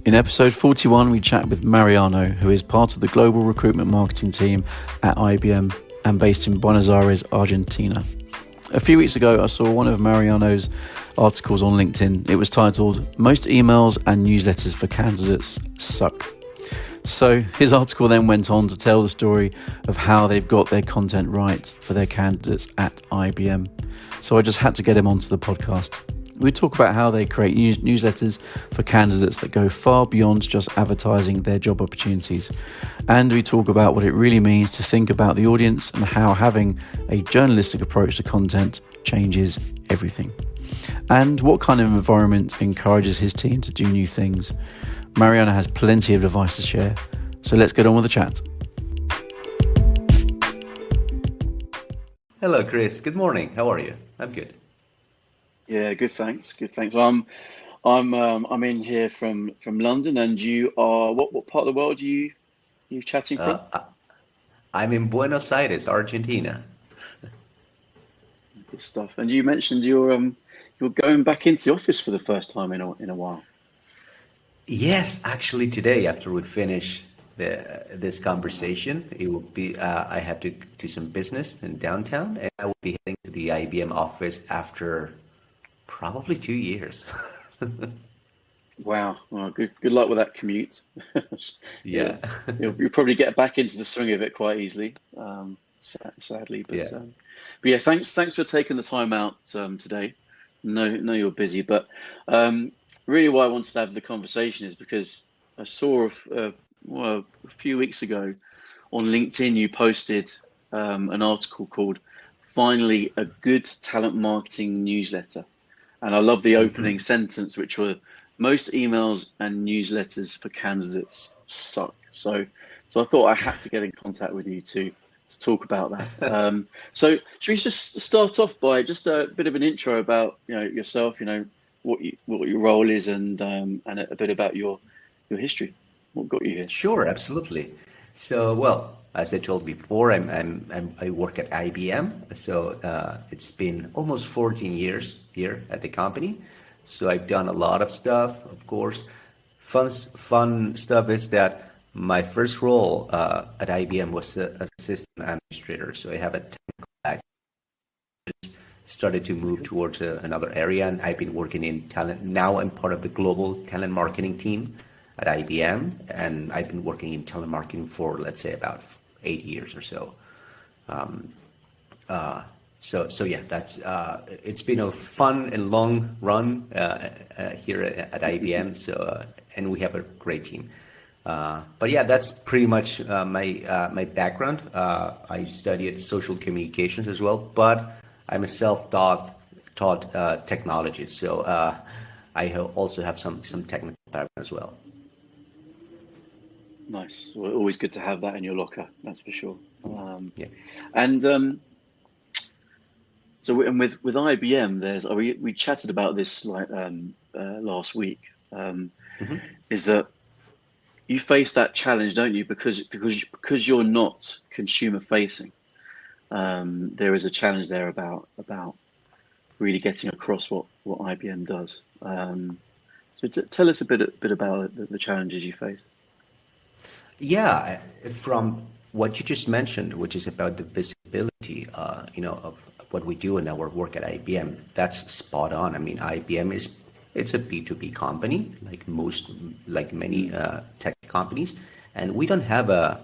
In episode 41, we chat with Mariano, who is part of the global recruitment marketing team at IBM and based in Buenos Aires, Argentina. A few weeks ago, I saw one of Mariano's articles on LinkedIn. It was titled, "Most emails and newsletters for candidates suck." So his article then went on to tell the story of how they've got their content right for their candidates at IBM. So I just had to get him onto the podcast. We talk about how they create newsletters for candidates that go far beyond just advertising their job opportunities. And we talk about what it really means to think about the audience and how having a journalistic approach to content changes everything. And what kind of environment encourages his team to do new things. Mariano has plenty of advice to share. So let's get on with the chat. Hello, Chris. Good morning. How are you? I'm good. Yeah, good. Thanks. I'm in here from London, and you are what part of the world are you chatting from? I'm in Buenos Aires, Argentina. Good stuff. And you mentioned you're going back into the office for the first time in a while. Yes, actually, today after we finish this conversation, it will be. I have to do some business in downtown, and I will be heading to the IBM office after probably 2 years. Wow. Well, good luck with that commute. Yeah. You'll probably get back into the swing of it quite easily, sadly. But Yeah. But yeah, thanks for taking the time out today. No, you're busy, but really why I wanted to have the conversation is because I saw a few weeks ago on LinkedIn you posted an article called "Finally a Good Talent Marketing Newsletter." And I love the opening sentence, which were, "Most emails and newsletters for candidates suck." So I thought I had to get in contact with you to talk about that. So should we just start off by just a bit of an intro about yourself, what your role is, and a bit about your history. What got you here? Sure, absolutely. So, well, as I told before, I work at IBM. So it's been almost 14 years here at the company. So I've done a lot of stuff, of course. Fun stuff is that my first role at IBM was as a system administrator. So I have a technical background. Started to move towards another area, and I've been working in talent. Now I'm part of the global talent marketing team at IBM, and I've been working in telemarketing for, let's say, about 8 years or so. So yeah, that's it's been a fun and long run here at IBM. So and we have a great team. But yeah, that's pretty much my background. I studied social communications as well, but I'm a self-taught technologist. So I also have some technical background as well. Nice. Well, always good to have that in your locker, that's for sure. Yeah. And so, and with IBM, we chatted about this last week. Is that you face that challenge, don't you? Because you're not consumer facing. There is a challenge there about really getting across what IBM does. So tell us a bit about the challenges you face. Yeah, from what you just mentioned, which is about the visibility, of what we do in our work at IBM, that's spot on. I mean, IBM it's a B2B company, like many tech companies, and we don't have a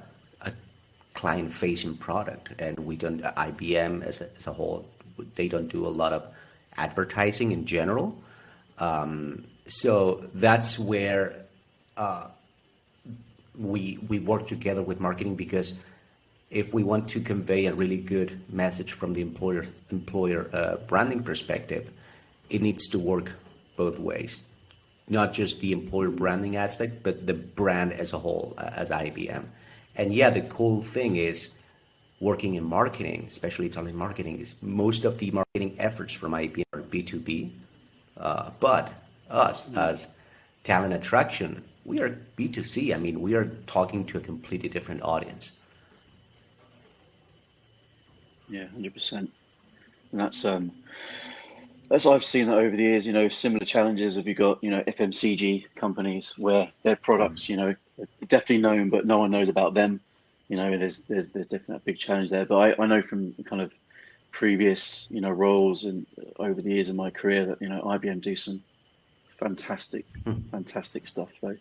client-facing product, and IBM as a whole, they don't do a lot of advertising in general. So that's where we work together with marketing, because if we want to convey a really good message from the employer branding perspective, it needs to work both ways, not just the employer branding aspect, but the brand as a whole, as IBM. And yeah, the cool thing is working in marketing, especially talent marketing, is most of the marketing efforts from IBM are B2B, but us as talent attraction, we are B2C. I mean, we are talking to a completely different audience. Yeah, 100%. And that's as I've seen that over the years, similar challenges. Have you got, FMCG companies where their products, are definitely known, but no one knows about them. There's definitely a big challenge there. But I know from kind of previous, roles and over the years of my career that, IBM do some fantastic, fantastic stuff though.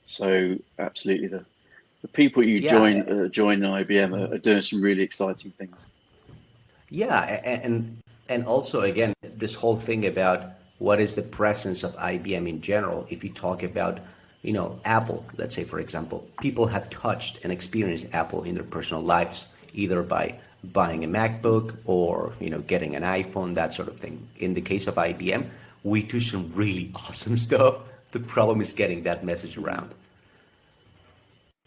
So absolutely the people you Yeah, join IBM are doing some really exciting things. yeah, and also again, this whole thing about what is the presence of IBM in general. If you talk about, Apple, let's say for example, people have touched and experienced Apple in their personal lives, either by buying a MacBook or getting an iPhone, that sort of thing. In the case of IBM, we do some really awesome stuff. The problem is getting that message around.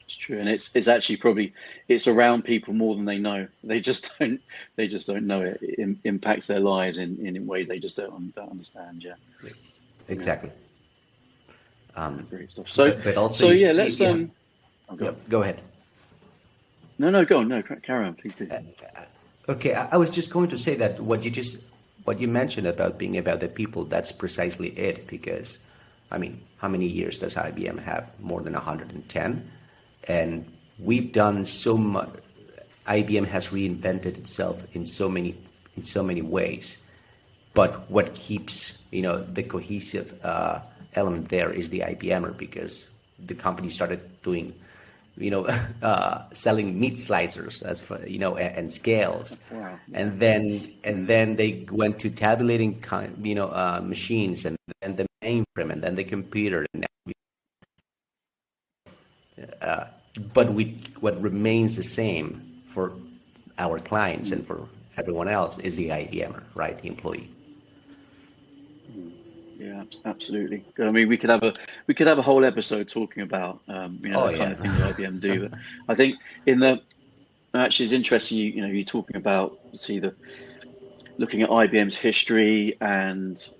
It's true, and it's actually probably it's around people more than they know. They just don't know it. It impacts their lives in ways they just don't understand. Yeah, yeah, Exactly. great stuff. So But also, so yeah, let's yeah, oh, yeah, go ahead. no, go on, no, carry on, please do. Okay, I was just going to say that what you mentioned about being about the people, that's precisely it. Because, I mean, how many years does IBM have? More than 110, and we've done so much. IBM has reinvented itself in so many ways. But what keeps the cohesive element there is the IBMer, because the company started doing selling meat slicers as for, and scales, Wow. and then they went to tabulating machines, and then the mainframe, and then the computer. And but what remains the same for our clients and for everyone else is the IBMer, right? The employee. Yeah, absolutely. I mean, we could have a whole episode talking about Oh the kind yeah. of things IBM do. But I think in the actually it's interesting. You're talking about looking at IBM's history and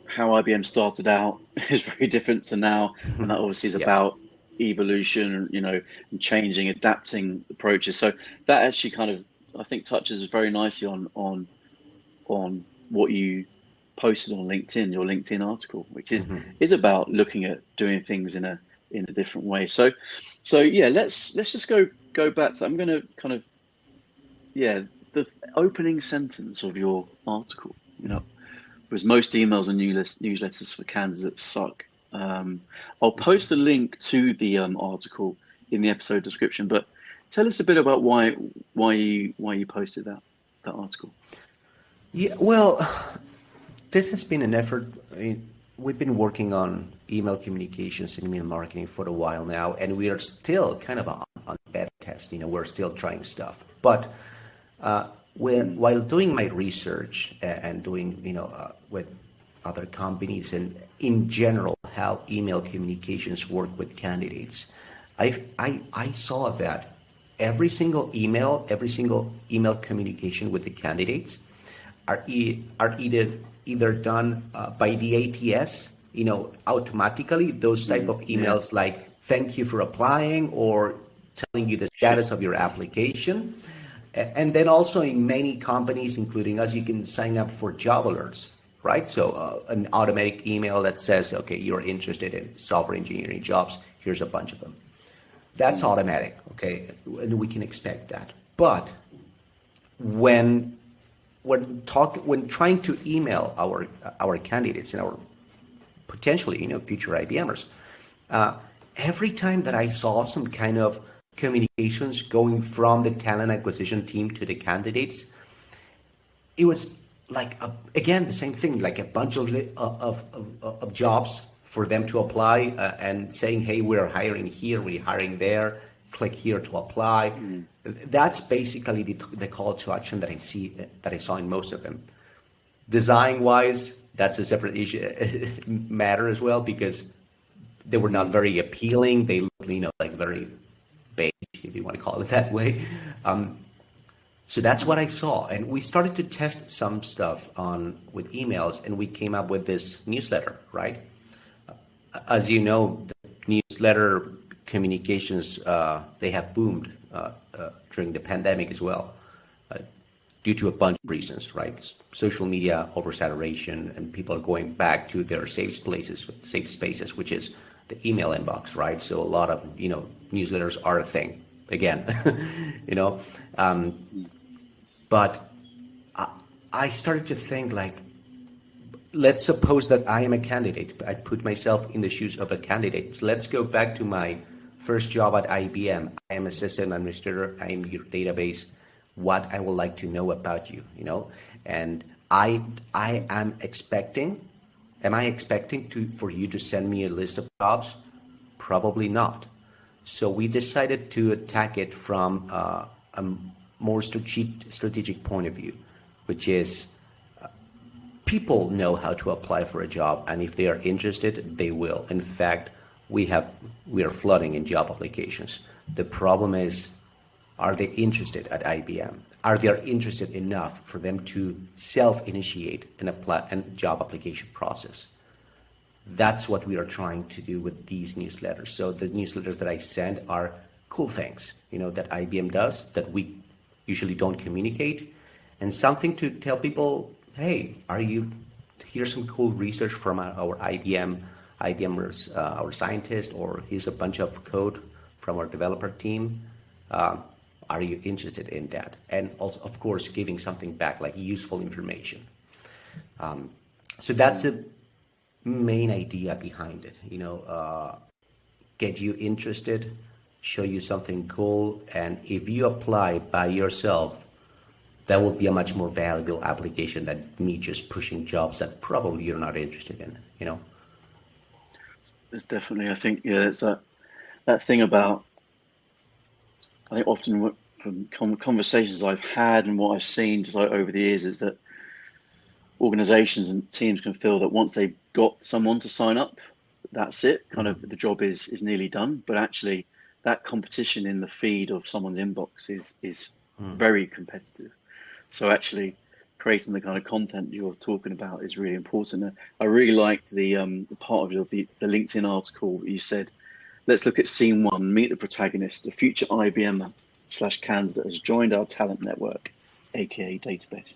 how IBM started out is very different to now, and that obviously is Yeah. about evolution, and changing, adapting approaches. So that actually kind of I think touches very nicely on what you posted on LinkedIn, your LinkedIn article, which is about looking at doing things in a different way. So yeah, let's just go back to. I'm going to kind of yeah the opening sentence of your article. Was most emails and newsletters for candidates suck. I'll post a link to the article in the episode description, but tell us a bit about why you posted that article. Yeah. Well, this has been an effort. I mean, we've been working on email communications and email marketing for a while now, and we are still kind of on beta test. We're still trying stuff. But while doing my research and doing, with other companies and in general how email communications work with candidates, I saw that every single email communication with the candidates are either done by the ATS, automatically, those type of emails like thank you for applying or telling you the status of your application. And then also in many companies, including us, you can sign up for job alerts, right? So an automatic email that says, okay, you're interested in software engineering jobs. Here's a bunch of them. That's automatic, okay? And we can expect that. But when trying to email our candidates and our potentially future IBMers, every time that I saw some kind of communications going from the talent acquisition team to the candidates, it was like again the same thing, like a bunch of jobs for them to apply, and saying, hey, we're hiring here, we're hiring there, click here to apply. That's basically the call to action that I saw in most of them. Design wise, that's a separate issue matter as well, because they were not very appealing. They looked, like very beige, if you want to call it that way. So that's what I saw, and we started to test some stuff with emails, and we came up with this newsletter, right? As you know, the newsletter communications, they have boomed during the pandemic as well. due to a bunch of reasons, right? Social media oversaturation, and people are going back to their safe spaces, which is the email inbox, right? So a lot of, newsletters are a thing again, but I started to think like, let's suppose that I am a candidate. I put myself in the shoes of a candidate. So let's go back to my first job at IBM. I am a system administrator. I am your database. What I would like to know about you, and I am expecting. Am I expecting for you to send me a list of jobs? Probably not. So we decided to attack it from a more strategic point of view, which is people know how to apply for a job, and if they are interested, they will. In fact, we are flooding in job applications. The problem is, are they interested at IBM? Are they interested enough for them to self-initiate a job application process? That's what we are trying to do with these newsletters. So the newsletters that I send are cool things, that IBM does that we usually don't communicate, and something to tell people, hey, here's some cool research from our IBMers, our scientist, or here's a bunch of code from our developer team. Are you interested in that? And also, of course, giving something back, like useful information. So that's the main idea behind it, get you interested, show you something cool, and if you apply by yourself, that will be a much more valuable application than me just pushing jobs that probably you're not interested in, It's definitely, I think, it's that thing about, I think often from conversations I've had and what I've seen just like over the years is that organizations and teams can feel that once they've got someone to sign up, that's it, kind of the job is nearly done. But actually that competition in the feed of someone's inbox is very competitive. So actually creating the kind of content you're talking about is really important. I really liked the part of the LinkedIn article where you said, let's look at scene one, meet the protagonist. The future IBM/candidate has joined our talent network, aka database.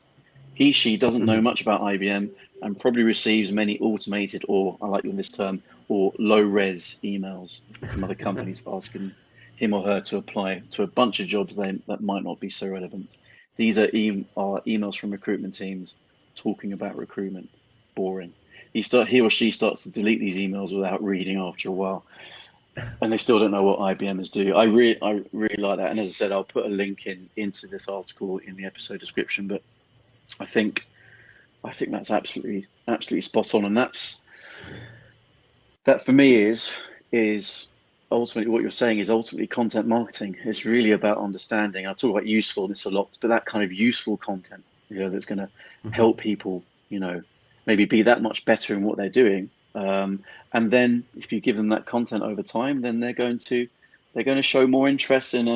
She doesn't know much about IBM and probably receives many automated, or I like this term, or low-res emails from other companies asking him or her to apply to a bunch of jobs that might not be so relevant. These are emails from recruitment teams talking about recruitment. Boring. He or she starts to delete these emails without reading after a while, and they still don't know what IBMers do. I really like that. And as I said, I'll put a link into this article in the episode description. But I think that's absolutely spot on, and that for me is ultimately what you're saying is ultimately content marketing. It's really about understanding. I talk about usefulness a lot, but that kind of useful content, that's going to help people, maybe be that much better in what they're doing. And then if you give them that content over time, then they're going to show more interest in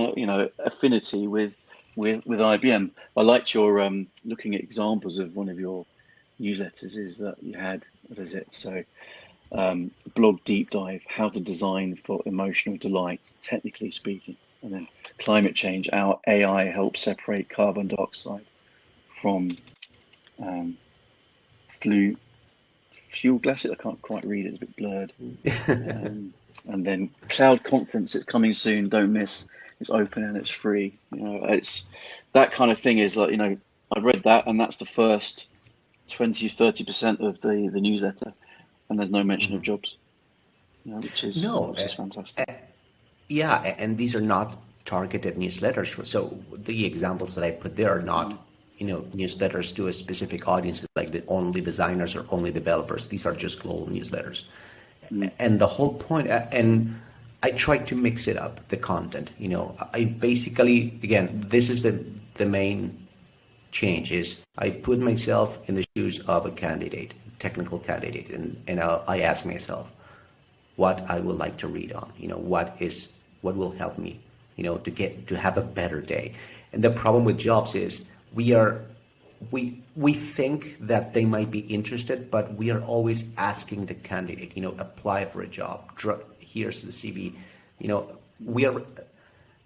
affinity with IBM. I liked your looking at examples of one of your newsletters is that you had, what is it? So blog deep dive, how to design for emotional delight, technically speaking. And then climate change, our AI helps separate carbon dioxide from fuel gases. I can't quite read it, it's a bit blurred. And then cloud conference, it's coming soon, don't miss. It's open and it's free. It's that kind of thing is like, I've read that, and that's the first 20-30% of the newsletter, and there's no mention of jobs, which is fantastic. Yeah, and these are not targeted newsletters. So the examples that I put there are not, newsletters to a specific audience, like the only designers or only developers. These are just global newsletters. And the whole point, and I try to mix it up, the content. I basically, again, this is the main change is I put myself in the shoes of a candidate, technical candidate, and I ask myself what I would like to read on, what will help me, to have a better day. And the problem with jobs is we think that they might be interested, but we are always asking the candidate, apply for a job, here's the CV,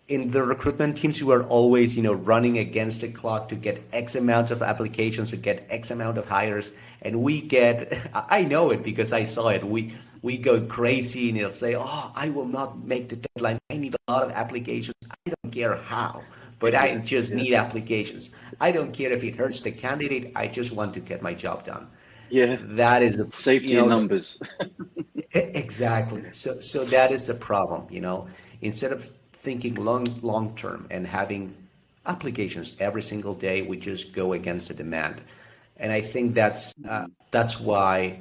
in the recruitment teams, we are always, running against the clock to get X amount of applications, to get X amount of hires. And we get, I know it because I saw it. We go crazy and they'll say, oh, I will not make the deadline. I need a lot of applications. I don't care how, but I just need applications. I don't care if it hurts the candidate. I just want to get my job done. Yeah. That is the safety in numbers. Exactly. So that is the problem, instead of thinking long term and having applications every single day, we just go against the demand. And I think that's why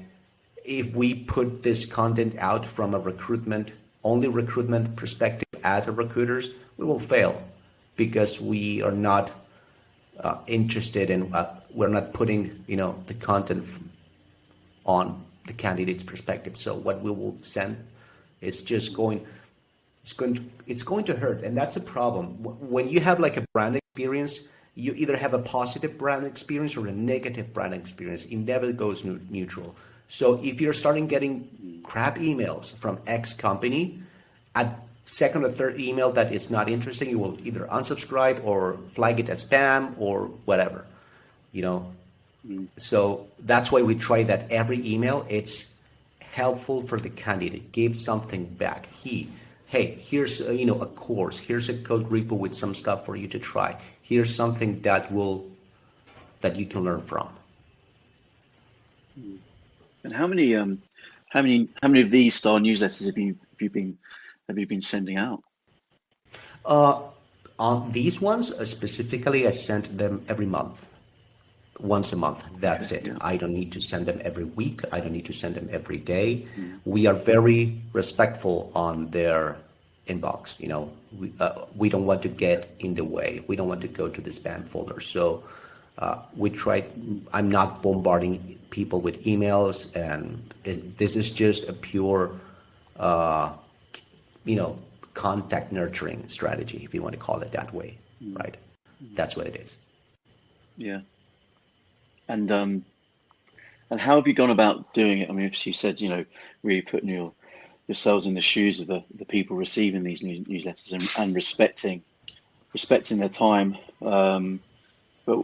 if we put this content out from a only recruitment perspective as a recruiters, we will fail because we are not interested in, we're not putting, the content on the candidate's perspective. So what we will send is just it's going to hurt. And that's a problem. When you have like a brand experience, you either have a positive brand experience or a negative brand experience. It never goes neutral. So if you're starting getting crap emails from X company, at second or third email that is not interesting, you will either unsubscribe or flag it as spam or whatever, So that's why we try that every email, it's helpful for the candidate, give something back. Hey, here's a course, here's a code repo with some stuff for you to try. Here's something that you can learn from. And how many of these style newsletters have you been sending out? On these ones specifically, I sent them every month. Once a month, that's it. Yeah. I don't need to send them every week. I don't need to send them every day. We are very respectful on their inbox. We don't want to get in the way. We don't want to go to the spam folder. So we try. I'm not bombarding people with emails, and this is just a pure, contact nurturing strategy, if you want to call it that way, right? That's what it is. Yeah. And how have you gone about doing it? I mean, you said, really putting yourselves in the shoes of the people receiving these newsletters and respecting their time. But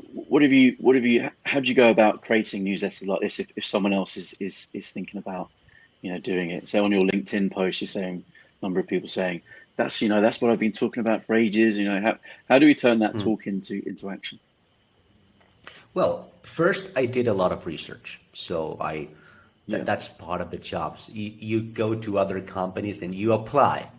how do you go about creating newsletters like this if someone else is thinking about, doing it? So on your LinkedIn post, you're saying, a number of people saying, that's what I've been talking about for ages. How do we turn that talk into action? Well, first I did a lot of research. So that's part of the jobs. You go to other companies and you apply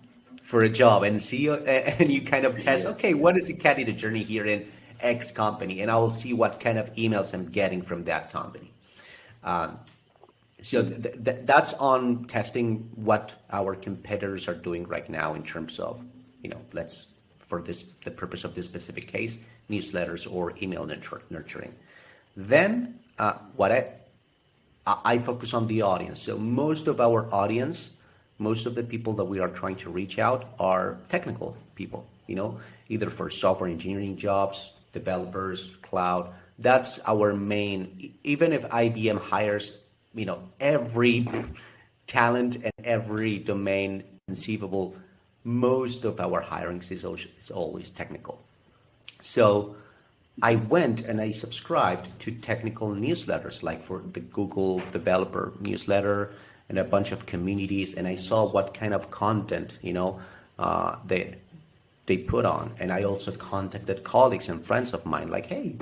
for a job and see, and you kind of test, okay, what is the candidate journey here in X company? And I will see what kind of emails I'm getting from that company. So that's on testing what our competitors are doing right now in terms of, the purpose of this specific case, newsletters or email nurturing. Then what I focus on the audience. So most of our audience, most of the people that we are trying to reach out are technical people, either for software engineering jobs, developers, cloud. That's our main, even if IBM hires, every talent and every domain conceivable, most of our hirings is always technical. So I went and I subscribed to technical newsletters, like for the Google developer newsletter and a bunch of communities, and I saw what kind of content, they put on. And I also contacted colleagues and friends of mine, like, hey,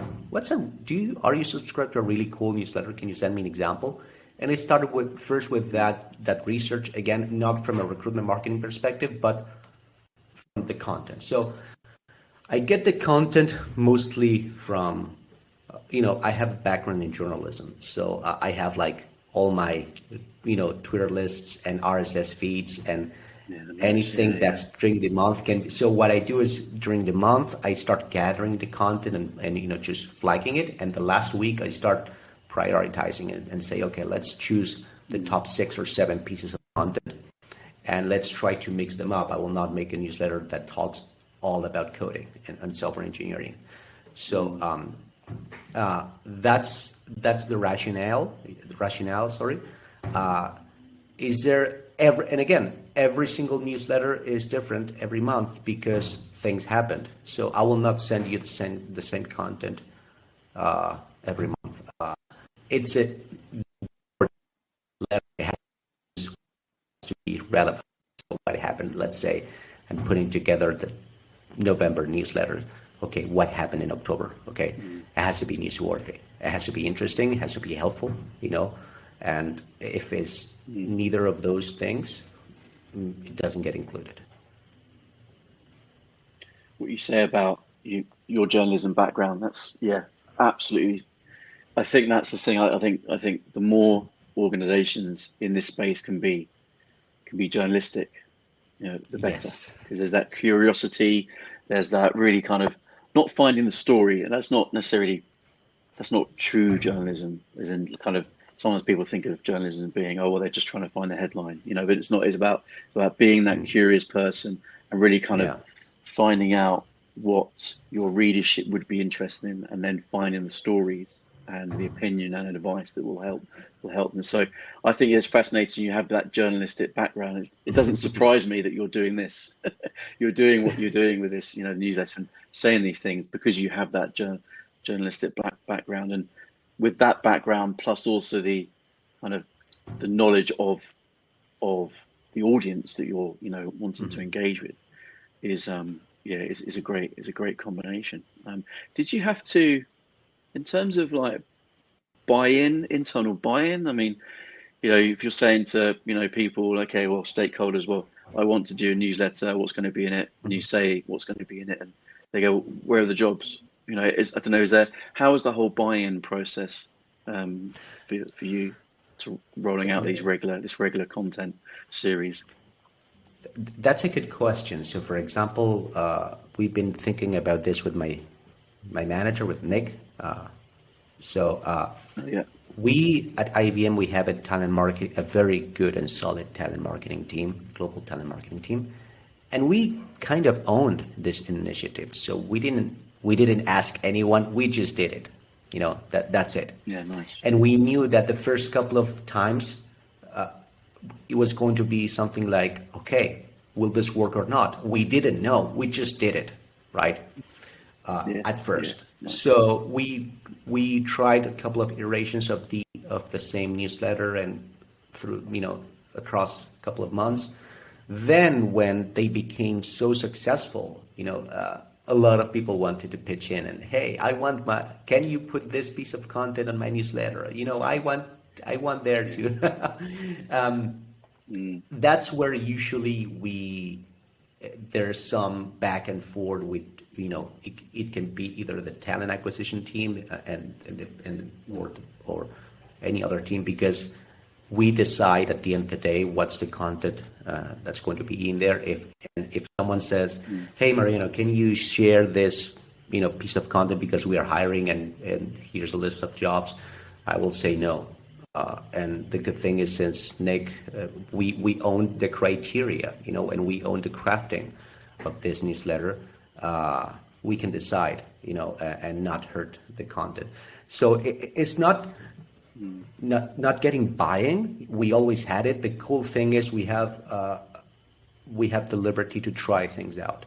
are you subscribed to a really cool newsletter? Can you send me an example? And I started with that research, again, not from a recruitment marketing perspective, but from the content. So I get the content mostly from, I have a background in journalism. So I have like all my, Twitter lists and RSS feeds and anything that's during the month so what I do is during the month, I start gathering the content and just flagging it. And the last week I start prioritizing it and say, okay, let's choose the top 6 or 7 pieces of content and let's try to mix them up. I will not make a newsletter that talks all about coding and software engineering. So that's the rationale. Is there ever, and again, every single newsletter is different every month because things happened. So I will not send you the same content every month. It's a letter has to be relevant. So what happened? Let's say I'm putting together the November newsletter. Okay, what happened in October? Okay, it has to be newsworthy. It has to be interesting. It has to be helpful. And if it's neither of those things, it doesn't get included. What you say about your journalism background, that's absolutely. I think that's the thing. I think the more organizations in this space can be journalistic, the better. Yes. Because there's that curiosity, there's that really kind of not finding the story, and that's not true journalism. As in, kind of, sometimes people think of journalism as being, oh well, they're just trying to find the headline, but it's not. It's about being that curious person and really kind of finding out what your readership would be interested in, and then finding the stories and the opinion and advice that will help them. So I think it's fascinating you have that journalistic background. It doesn't surprise me that you're doing this. You're doing what you're doing with this, newsletter and saying these things because you have that journalistic background, and with that background plus also the kind of the knowledge of the audience that you're wanting to engage with is a great combination. Did you have to, in terms of like internal buy-in? I mean, if you're saying to people, okay, well, stakeholders, well, I want to do a newsletter, what's going to be in it? And you say what's going to be in it, and they go, where are the jobs? I don't know, how is the whole buy-in process for you to rolling out this regular content series? That's a good question. So, for example, we've been thinking about this with my manager, with Nick. We at IBM, we have a very good and solid talent marketing team, global talent marketing team, and we kind of owned this initiative. So we didn't ask anyone. We just did it. That's it. Yeah, nice. And we knew that the first couple of times it was going to be something like, okay, will this work or not? We didn't know. We just did it, right? At first. Yeah. Nice. So we tried a couple of iterations of the same newsletter and through across a couple of months. Then when they became so successful, a lot of people wanted to pitch in and, hey, can you put this piece of content on my newsletter? I want there too. That's where usually there's some back and forth with, it can be either the talent acquisition team or any other team, because we decide at the end of the day what's the content that's going to be in there. If someone says, hey, Mariano, can you share this piece of content because we are hiring and here's a list of jobs, I will say no. And the good thing is, since Nick, we own the criteria, and we own the crafting of this newsletter, we can decide, and not hurt the content. So it's not getting buy-in. We always had it. The cool thing is we have the liberty to try things out,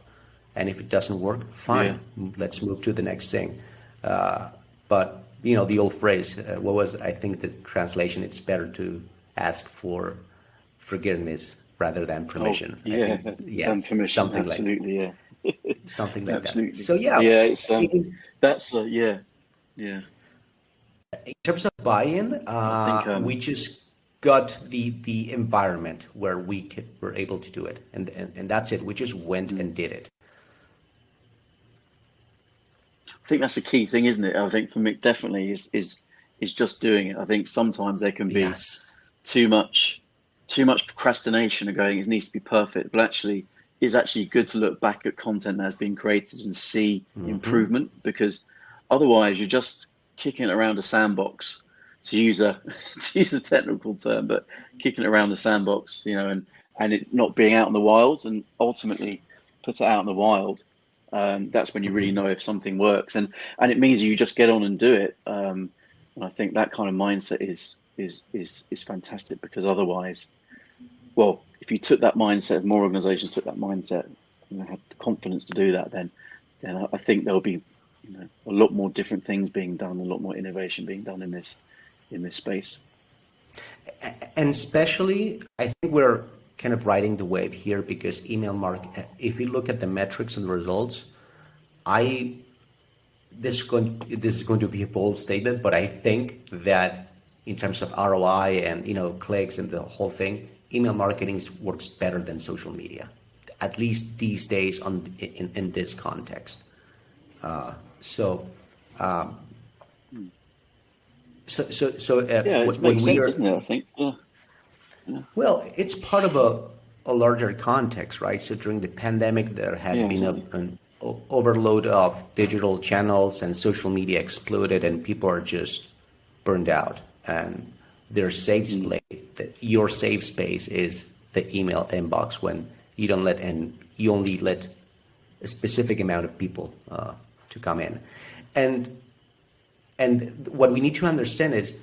and if it doesn't work, fine. Yeah. Let's move to the next thing. But the old phrase, I think the translation, it's better to ask for forgiveness rather than permission. Than permission. Something absolutely, like that. Something like absolutely. that. So in terms of buy-in, we just got the environment where we were able to do it, and that's it. We just went and did it. I think that's a key thing, isn't it? I think for me, definitely is just doing it. I think sometimes there can be too much procrastination of going, it needs to be perfect, but actually it's actually good to look back at content that has been created and see improvement, because otherwise you're just kicking it around a sandbox, to use a technical term, but kicking it around the sandbox, and it not being out in the wild, and ultimately put it out in the wild. That's when you really know if something works, and it means you just get on and do it. And I think that kind of mindset is fantastic, because otherwise well, if you took that mindset, if more organizations took that mindset, had the confidence to do that, then I think there'll be, a lot more different things being done, a lot more innovation being done in this space. And especially, I think we're kind of riding the wave here because email marketing, if you look at the metrics and the results, this is going to be a bold statement, but I think that in terms of ROI and clicks and the whole thing, email marketing works better than social media, at least these days in this context. Yeah, it makes sense, doesn't it? I think. Yeah. Well, it's part of a larger context, right? So during the pandemic, there has been an overload of digital channels, and social media exploded, and people are just burned out. And their safe space, your safe space, is the email inbox when you only let a specific amount of people to come in. And what we need to understand is,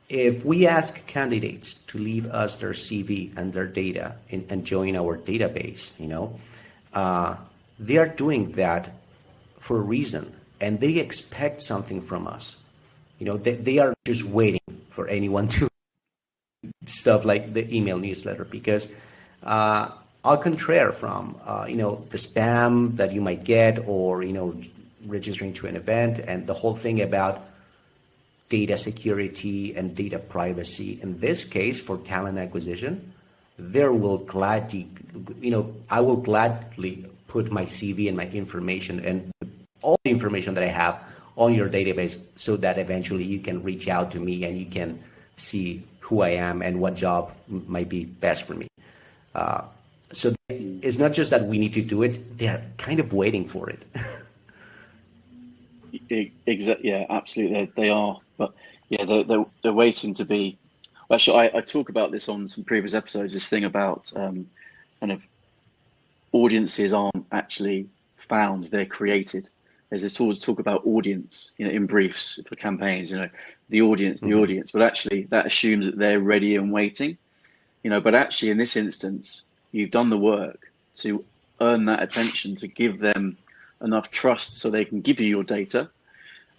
if we ask candidates to leave us their CV and their data and join our database, they are doing that for a reason, and they expect something from us. They are just waiting for anyone to stuff like the email newsletter, because au contraire from the spam that you might get, or registering to an event, and the whole thing about data security and data privacy. In this case, for talent acquisition, I will gladly put my CV and my information and all the information that I have on your database, so that eventually you can reach out to me and you can see who I am and what job might be best for me. So it's not just that we need to do it, they're kind of waiting for it. Exactly. Yeah, absolutely. They are, but yeah, they're waiting to be. Well, actually, I talk about this on some previous episodes. This thing about kind of audiences aren't actually found; they're created. There's this talk about audience, in briefs for campaigns. The audience, but actually that assumes that they're ready and waiting. But actually in this instance, you've done the work to earn that attention, to give them enough trust so they can give you your data.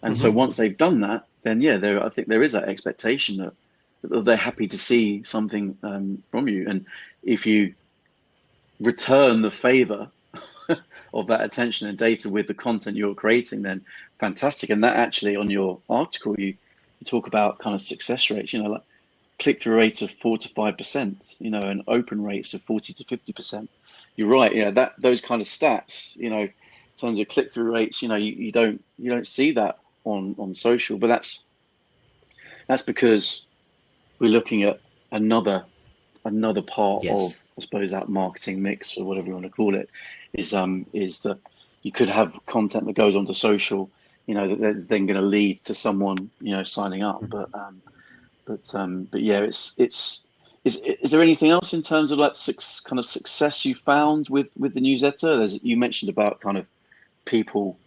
And so once they've done that, then I think there is that expectation that they're happy to see something from you. And if you return the favor of that attention and data with the content you're creating, then fantastic. And that actually, on your article, you talk about kind of success rates, like click-through rates of 4 to 5%, and open rates of 40 to 50%. You're right. Those kind of stats, in terms of click-through rates, you don't see that on social, but that's because we're looking at another part of, I suppose, that marketing mix, or whatever you want to call it, is that you could have content that goes onto social, that's then going to lead to someone, signing up. But yeah, is there anything else in terms of like kind of success you found with the newsletter? You mentioned about kind of people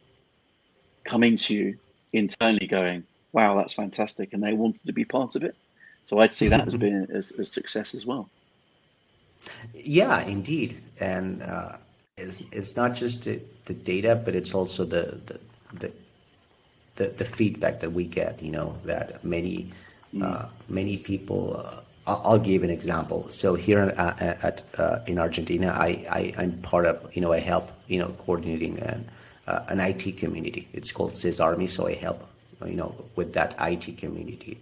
coming to you internally going, wow, that's fantastic, and they wanted to be part of it. So I'd see that as being a success as well. Yeah, indeed. And it's not just the data, but it's also the feedback that we get, that many people, I'll give an example. So here in Argentina, I'm part of, I help, coordinating an IT community. It's called CISARMY, so I help, with that IT community.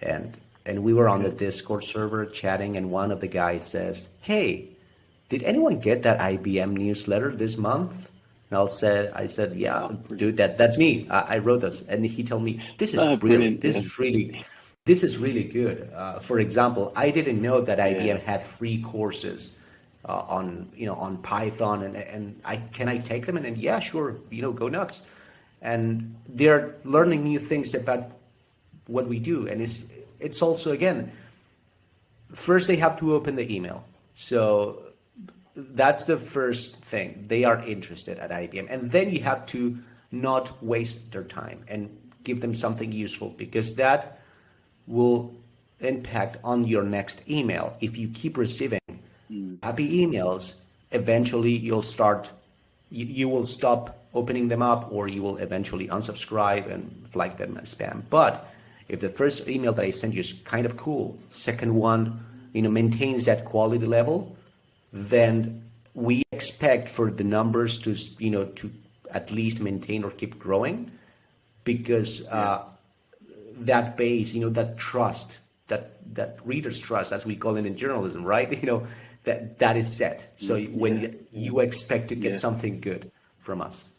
And we were on the Discord server chatting, and one of the guys says, "Hey, did anyone get that IBM newsletter this month?" And I said, "Yeah, dude, that's me. I wrote this." And he told me, "This is brilliant. This is really good." For example, I didn't know that IBM had free courses on Python, and can I take them? And yeah, sure, go nuts. And they're learning new things about what we do, and it's also, again, first they have to open the email. So that's the first thing. They are interested at IBM. And then you have to not waste their time and give them something useful, because that will impact on your next email. If you keep receiving happy emails, eventually you will stop opening them up, or you will eventually unsubscribe and flag them as spam. But if the first email that I send you is kind of cool, second one, maintains that quality level, then we expect for the numbers to at least maintain or keep growing, because that base, that trust, that readers trust, as we call it in journalism, right? That is set. So when you expect to get something good from us.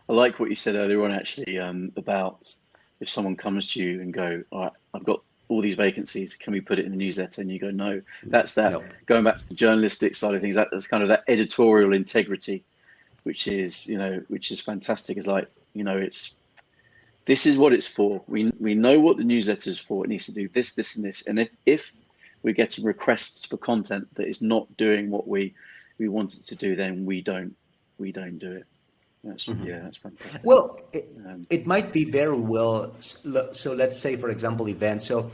I like what you said earlier on, actually, about if someone comes to you and go, all right, I've got all these vacancies, can we put it in the newsletter? And you go, no. That's that. No. Going back to the journalistic side of things, that's kind of that editorial integrity, which is fantastic. It's like, this is what it's for. We know what the newsletter is for. It needs to do this, this, and this. And if we're getting requests for content that is not doing what we want it to do, then we don't do it. That's fantastic. Well, it might be very well. So let's say, for example, events. So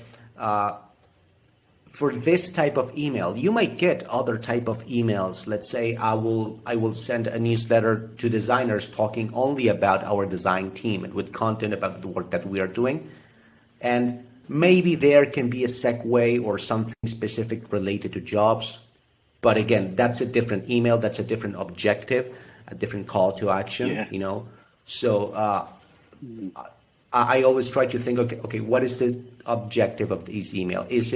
for this type of email, you might get other type of emails. Let's say I will send a newsletter to designers talking only about our design team and with content about the work that we are doing. And maybe there can be a segue or something specific related to jobs. But again, that's a different email. That's a different objective, a different call to action, So I always try to think, okay, what is the objective of this email? Is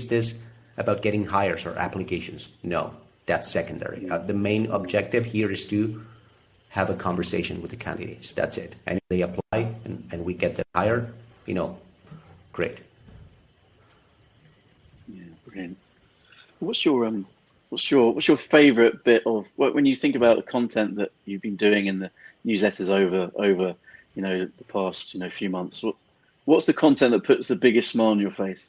this about getting hires or applications? No, that's secondary. The main objective here is to have a conversation with the candidates. That's it. And if they apply and we get them hired, great. Yeah, brilliant. What's your favorite bit of when you think about the content that you've been doing in the newsletters over the past few months? What's the content that puts the biggest smile on your face?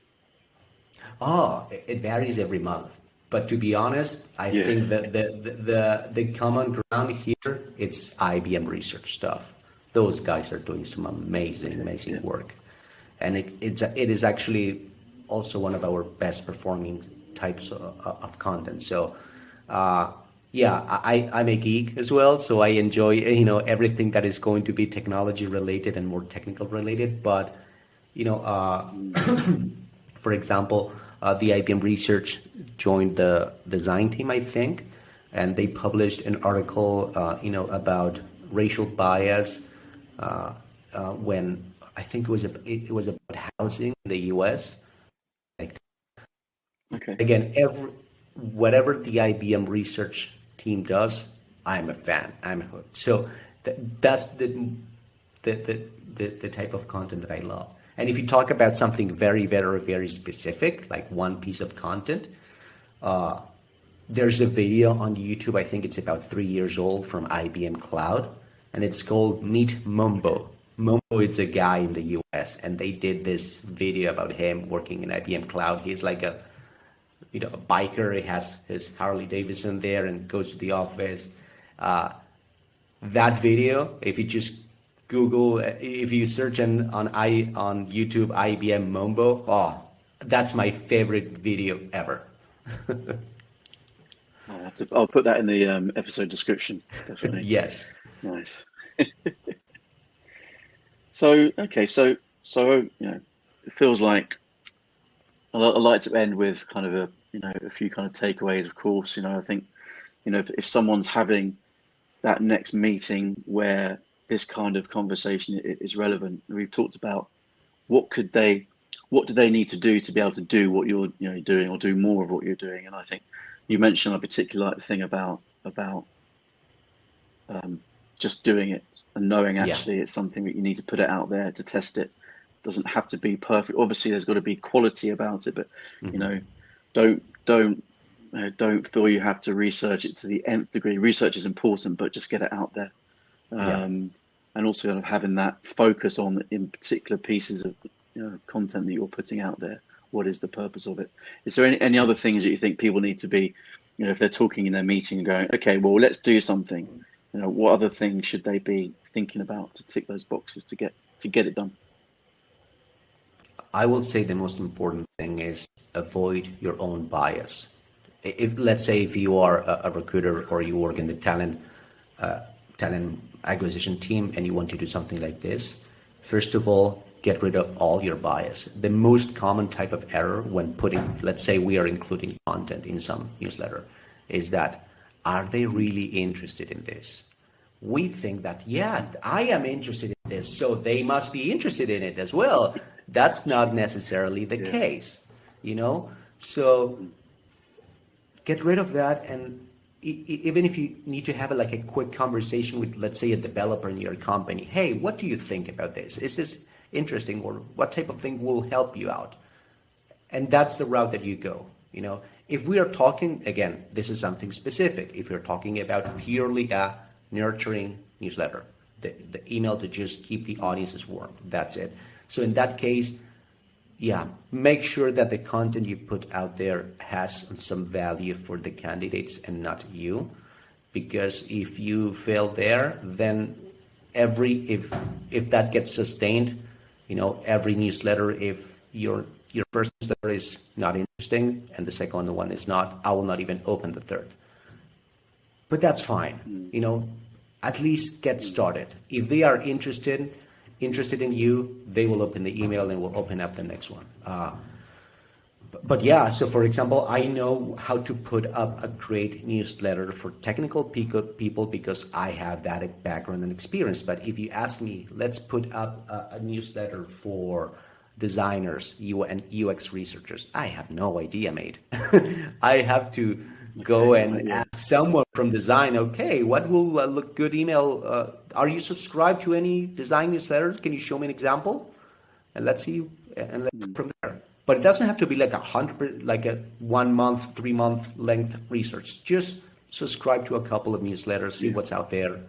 It varies every month. But to be honest, I think that the common ground here, it's IBM research stuff. Those guys are doing some amazing work, and it is actually also one of our best performing types of content. So I'm a geek as well, so I enjoy everything that is going to be technology related and more technical related. But for example, the IBM research joined the design team, I think, and they published an article about racial bias when I think it was about housing in the US. Okay. Again, whatever the IBM research team does, I'm a fan. I'm hooked. So that's the type of content that I love. And if you talk about something very, very, very specific, like one piece of content, there's a video on YouTube. I think it's about 3 years old from IBM Cloud, and it's called Meet Mumbo. Mumbo is a guy in the US, and they did this video about him working in IBM Cloud. He's like a biker. He has his Harley Davidson there and goes to the office. That video, if you just Google, if you search on YouTube IBM Mumbo, that's my favorite video ever. I'll put that in the episode description. Definitely. Yes. Nice. So it feels like I'd like to end with kind of a few kind of takeaways. Of course, I think if someone's having that next meeting where this kind of conversation is relevant, we've talked about what do they need to do to be able to do what you're doing, or do more of what you're doing. And I think you mentioned I particularly like the thing about just doing it and knowing actually it's something that you need to put it out there to test it. Doesn't have to be perfect. Obviously, there's got to be quality about it, but don't feel you have to research it to the nth degree. Research is important, but just get it out there. And also kind of having that focus on in particular pieces of content that you're putting out there. What is the purpose of it? Is there any other things that you think people need to be, if they're talking in their meeting and going, okay, well, let's do something. What other things should they be thinking about to tick those boxes to get it done? I will say the most important thing is avoid your own bias. Let's say if you are a recruiter or you work in the talent acquisition team and you want to do something like this, first of all, get rid of all your bias. The most common type of error when putting, let's say we are including content in some newsletter, is that, are they really interested in this? We think that, yeah, I am interested in this, so they must be interested in it as well. That's not necessarily the case, you know? So get rid of that, and even if you need to have like a quick conversation with, let's say, a developer in your company, hey, what do you think about this? Is this interesting, or what type of thing will help you out? And that's the route that you go, you know? If we are talking, again, this is something specific. If you're talking about purely a nurturing newsletter, the email to just keep the audiences warm, that's it. So in that case, yeah, make sure that the content you put out there has some value for the candidates and not you. Because if you fail there, then if that gets sustained, you know, every newsletter, if your first newsletter is not interesting and the second one is not, I will not even open the third. But that's fine, you know, at least get started. If they are interested in you, they will open the email and will open up the next one. But yeah, so for example, I know how to put up a great newsletter for technical people because I have that background and experience. But if you ask me, let's put up a newsletter for designers, and UX researchers, I have no idea, mate. I have to go and ask someone from design, okay, what will look good email? Are you subscribed to any design newsletters? Can you show me an example? And let's see, and let's from there. But it doesn't have to be like 100, like a 1 month, 3 month length research. Just subscribe to a couple of newsletters, see what's out there,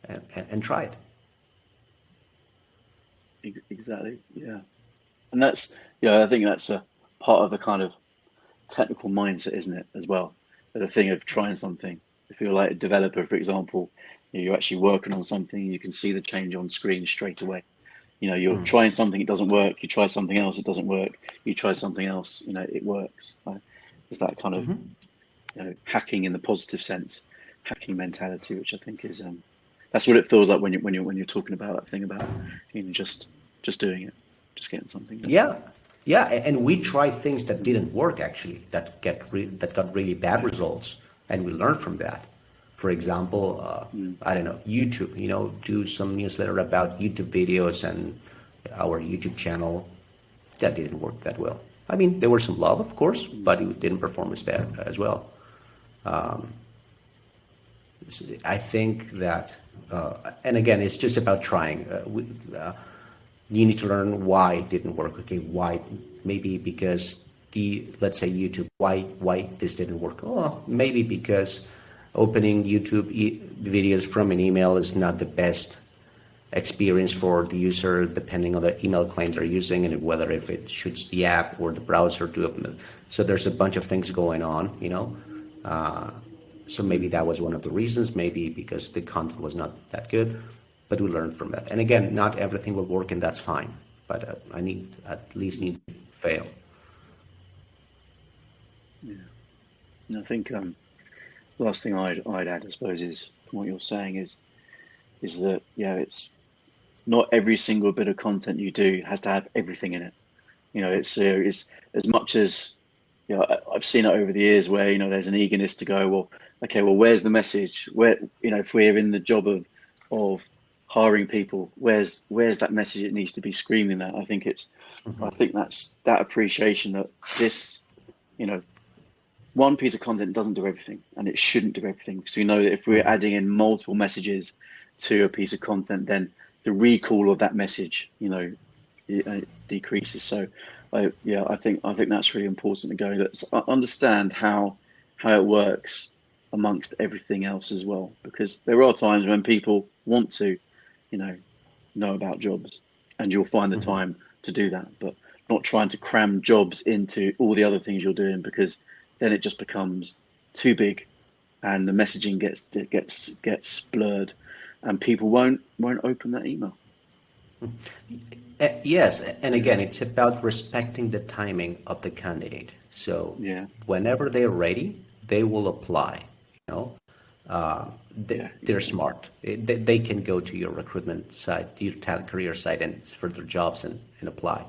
and try it. Exactly, yeah. And that's, I think that's a part of the kind of technical mindset, isn't it, as well? The thing of trying something. If you're like a developer, for example, you're actually working on something, you can see the change on screen straight away. You know, you're trying something, it doesn't work. You try something else, it doesn't work. You try something else, you know, it works. There's that kind of, hacking in the positive sense, hacking mentality, which I think is, that's what it feels like when you're talking about that thing about, just doing it, just getting something done. Yeah, and we tried things that didn't work actually, that got really bad results, and we learned from that. For example, I don't know, YouTube, do some newsletter about YouTube videos and our YouTube channel. That didn't work that well. I mean, there were some love, of course, but it didn't perform as bad as well. I think that, and again, it's just about trying. You need to learn why it didn't work. Okay, why? Maybe because let's say YouTube, why this didn't work? Oh, maybe because opening YouTube videos from an email is not the best experience for the user, depending on the email client they're using and whether if it shoots the app or the browser to open it. So there's a bunch of things going on, so maybe that was one of the reasons, maybe because the content was not that good, but we learned from that. And again, not everything will work, and that's fine, but I at least need to fail. Yeah. And I think the last thing I'd add, I suppose, is from what you're saying is that, it's not every single bit of content you do has to have everything in it. It's as much as, I've seen it over the years where, there's an eagerness to go, well, okay, well, where's the message? Where, if we're in the job of hiring people, where's that message? It needs to be screaming that. I think that's that appreciation that this, one piece of content doesn't do everything, and it shouldn't do everything. So that if we're adding in multiple messages to a piece of content, then the recall of that message, it decreases. So, I think that's really important to go. Let's understand how it works amongst everything else as well, because there are times when people want to, know about jobs, and you'll find the time to do that, but not trying to cram jobs into all the other things you're doing, because then it just becomes too big, and the messaging gets blurred, and people won't open that email. Yes, and again, it's about respecting the timing of the candidate. So Yeah. whenever they're ready, they will apply. You know, they're smart. They can go to your recruitment site, your talent career site, and for their jobs and apply.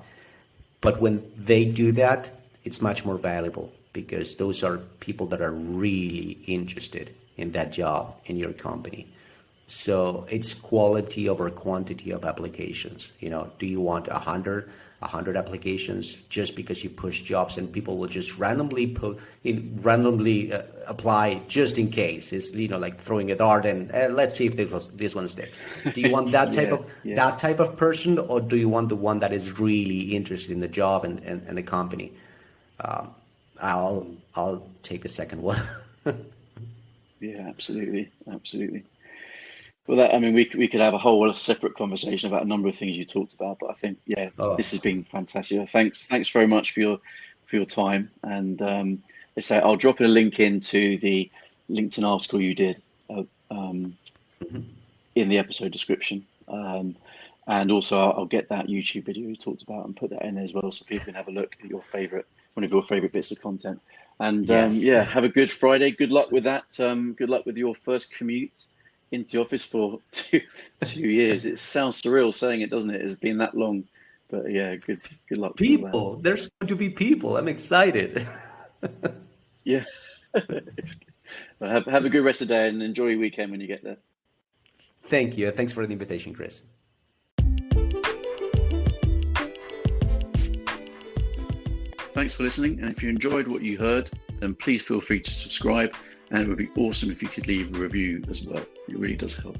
But when they do that, it's much more valuable because those are people that are really interested in that job in your company. So it's quality over quantity of applications. You know, do you want 100 applications just because you push jobs and people will just randomly apply just in case? It's, you know, like throwing a dart and let's see if this one sticks. Do you want that type that type of person, or do you want the one that is really interested in the job and the company? I'll take the second one. Yeah, absolutely. Well, we could have a whole separate conversation about a number of things you talked about, but I think, this has been fantastic. Thanks very much for your time. And let's say I'll drop a link into the LinkedIn article you did in the episode description. And also I'll get that YouTube video you talked about and put that in there as well, so people can have a look at one of your favorite bits of content. And have a good Friday. Good luck with that. Good luck with your first commute into the office for 2 years. It sounds surreal saying it, doesn't it? It's been that long, but yeah, good luck. People, there's going to be people. I'm excited. Yeah. Well, have a good rest of the day and enjoy your weekend when you get there. Thank you. Thanks for the invitation, Chris. Thanks for listening, and if you enjoyed what you heard, then please feel free to subscribe, and it would be awesome if you could leave a review as well. It really does help.